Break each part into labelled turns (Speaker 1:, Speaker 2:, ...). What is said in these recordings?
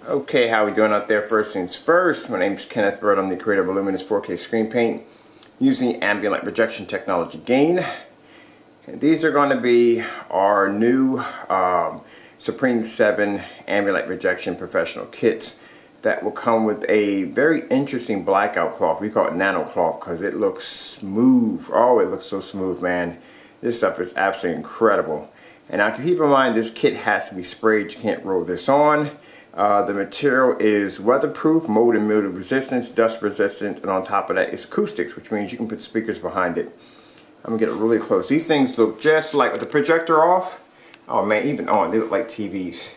Speaker 1: Okay, how we doing out there? First things first, my name's Kenneth Bird. I'm the creator of Luminous 4K screen paint using ambient light rejection technology gain. And these are going to be our new Supreme 7 ambient light rejection professional kits that will come with a very interesting blackout cloth. We call it nano cloth because it looks smooth. Oh, it looks so smooth, man. This stuff is absolutely incredible. And now keep in mind, this kit has to be sprayed. You can't roll this on. The material is weatherproof, mold and mildew resistance, dust resistant, and on top of that it's acoustics, which means you can put speakers behind it. I'm gonna get it really close. These things look just like, with the projector off, oh man, even on, they look like TVs.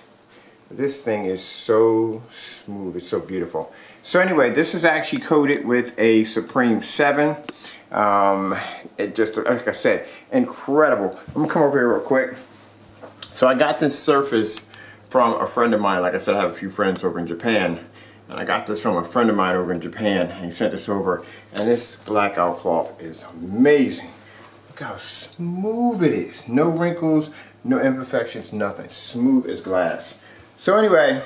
Speaker 1: This thing is so smooth, it's so beautiful. So anyway, this is actually coated with a Supreme 7. It just, like I said, incredible. I'm gonna come over here real quick. So I got this surface from a friend of mine. Like I said, I have a few friends over in Japan, and I got this from a friend of mine over in Japan, and he sent this over, and this blackout cloth is amazing. Look how smooth it is. No wrinkles, no imperfections, nothing. Smooth as glass. So anyway,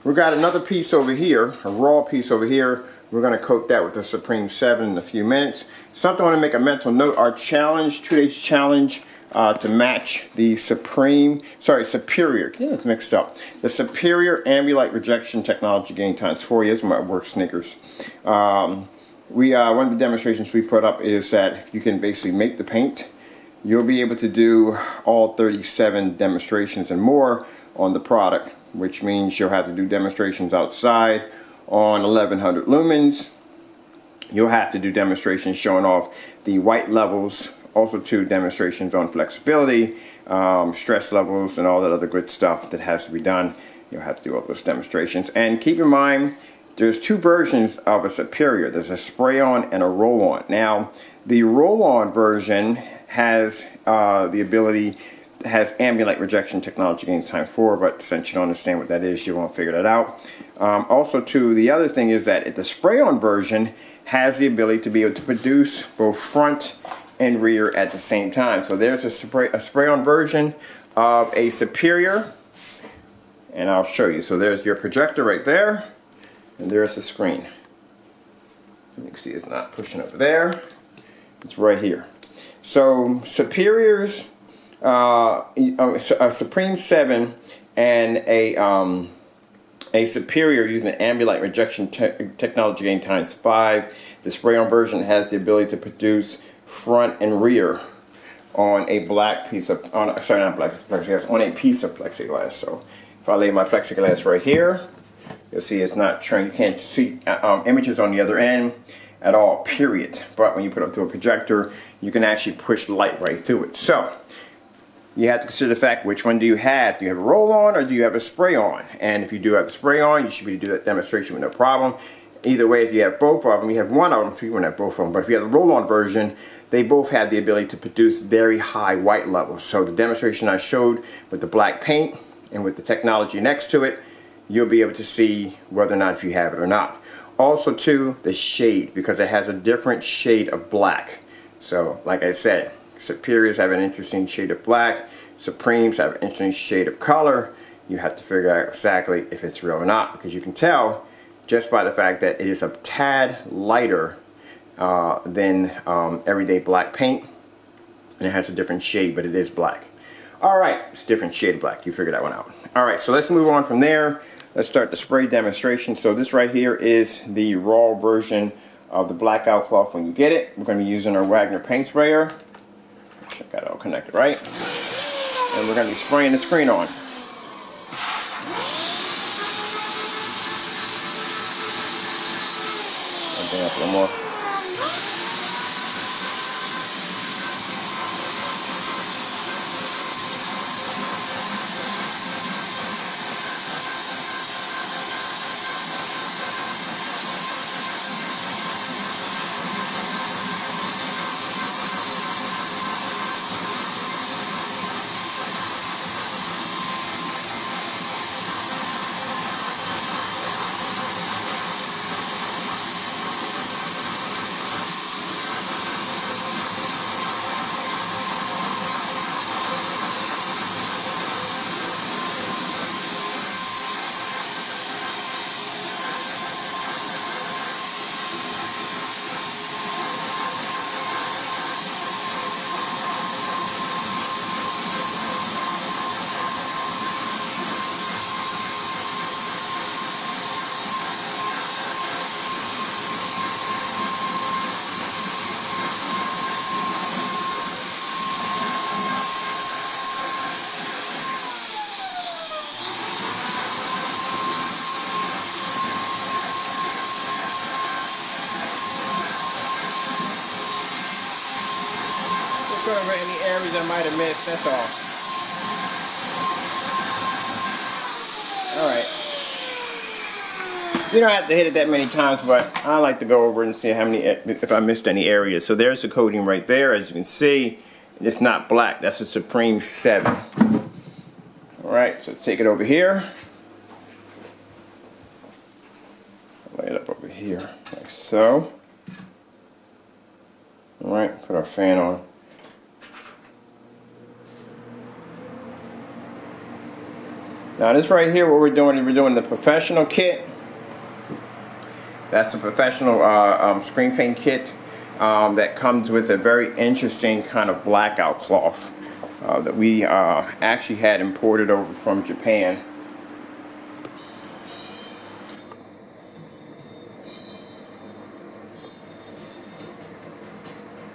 Speaker 1: we got another piece over here, a raw piece over here. We're going to coat that with the Supreme 7 in a few minutes. Something I want to make a mental note, our challenge, 2 days challenge, to match the Superior, get it mixed up, the Superior ambient light rejection technology gain times 4 years, my work sneakers. One of the demonstrations we put up is that if you can basically make the paint, you'll be able to do all 37 demonstrations and more on the product, which means you'll have to do demonstrations outside on 1100 lumens. You'll have to do demonstrations showing off the white levels, also 2 demonstrations on flexibility, stress levels, and all that other good stuff that has to be done. You'll have to do all those demonstrations. And keep in mind, there's 2 versions of a Superior. There's a spray-on and a roll-on. Now, the roll-on version has the ability, has ambient light rejection technology gain times 4, but since you don't understand what that is, you won't figure that out. Also, too, the other thing is that the spray-on version has the ability to be able to produce both front and rear at the same time. So there's a spray-on version of a Superior, and I'll show you. So there's your projector right there, and there's the screen. You can see it's not pushing over there. It's right here. So Superiors, a Supreme 7 and a Superior using the ambient light rejection technology gain times 5. The spray-on version has the ability to produce front and rear on a black piece of, on a piece of plexiglass. So if I lay my plexiglass right here, you'll see it's not showing. You can't see images on the other end at all, period. But when you put it up to a projector, you can actually push light right through it. So you have to consider the fact, which one do you have? Do you have a roll-on or do you have a spray-on? And if you do have a spray-on, you should be able to do that demonstration with no problem. Either way, if you have both of them, you have one of them, you won't have both of them. But if you have the roll-on version, they both have the ability to produce very high white levels. So the demonstration I showed with the black paint and with the technology next to it, you'll be able to see whether or not if you have it or not. Also too, the shade, because it has a different shade of black. So like I said, Superiors have an interesting shade of black, Supremes have an interesting shade of color. You have to figure out exactly if it's real or not, because you can tell just by the fact that it is a tad lighter than everyday black paint, and it has a different shade, but it is black. Alright, it's a different shade of black. You figure that one out. Alright, so let's move on from there. Let's start the spray demonstration. So this right here is the raw version of the blackout cloth when you get it. We're going to be using our Wagner paint sprayer. Got it all connected, right? And we're going to be spraying the screen on. I'll bring up a little more. any areas I might have missed, that's all. Alright. You don't have to hit it that many times, but I like to go over and see how many, if I missed any areas. So there's the coating right there. As you can see, it's not black. That's a Supreme 7. Alright, so take it over here. Lay it up over here, like so. Alright, put our fan on. Now this right here, what we're doing the professional kit. That's the professional screen paint kit that comes with a very interesting kind of blackout cloth that we actually had imported over from Japan.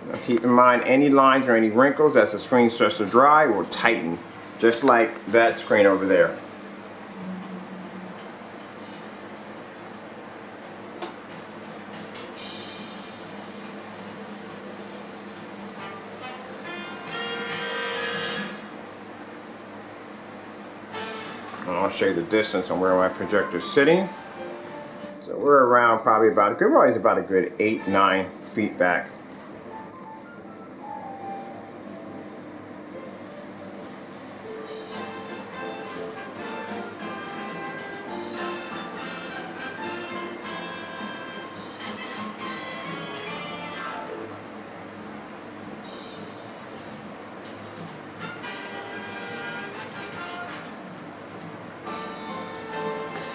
Speaker 1: Now keep in mind, any lines or any wrinkles as the screen starts to dry will tighten, just like that screen over there. And I'll show you the distance on where my projector is sitting. So we're around probably about a good 8-9 feet back.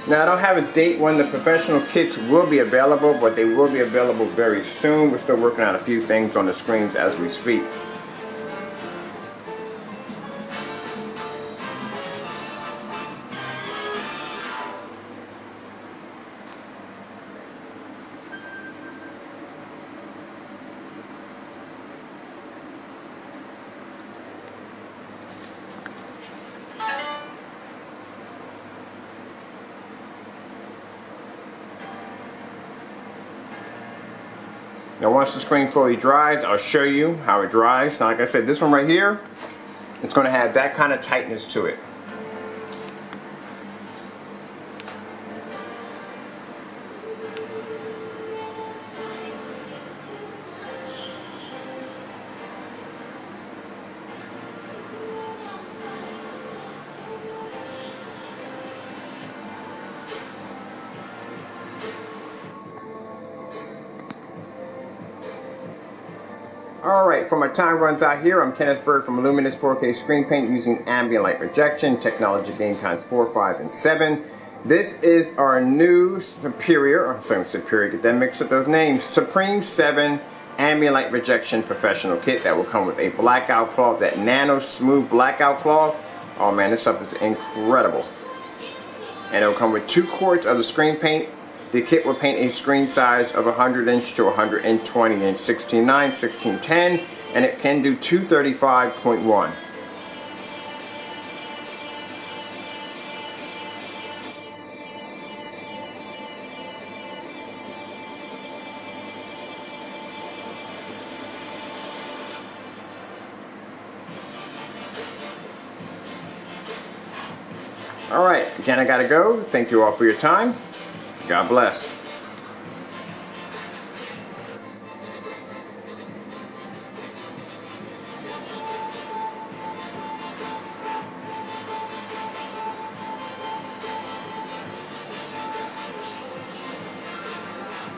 Speaker 1: Now I don't have a date when the professional kits will be available, but they will be available very soon. We're still working on a few things on the screens as we speak. Now once the screen fully dries, I'll show you how it dries. Now like I said, this one right here, it's going to have that kind of tightness to it. Alright, for my time runs out here, I'm Kenneth Bird from Luminous 4K Screen Paint using ambient light projection, technology gain times 4, 5, and 7. This is our new Superior, get that mixed up those names, Supreme 7 ambient light projection professional kit that will come with a blackout cloth, that nano smooth blackout cloth. Oh man, this stuff is incredible. And it will come with 2 quarts of the screen paint. The kit will paint a screen size of 100 inch to 120 inch, 16:9, 16:10, and it can do 235.1. Alright, again I gotta go. Thank you all for your time. God bless.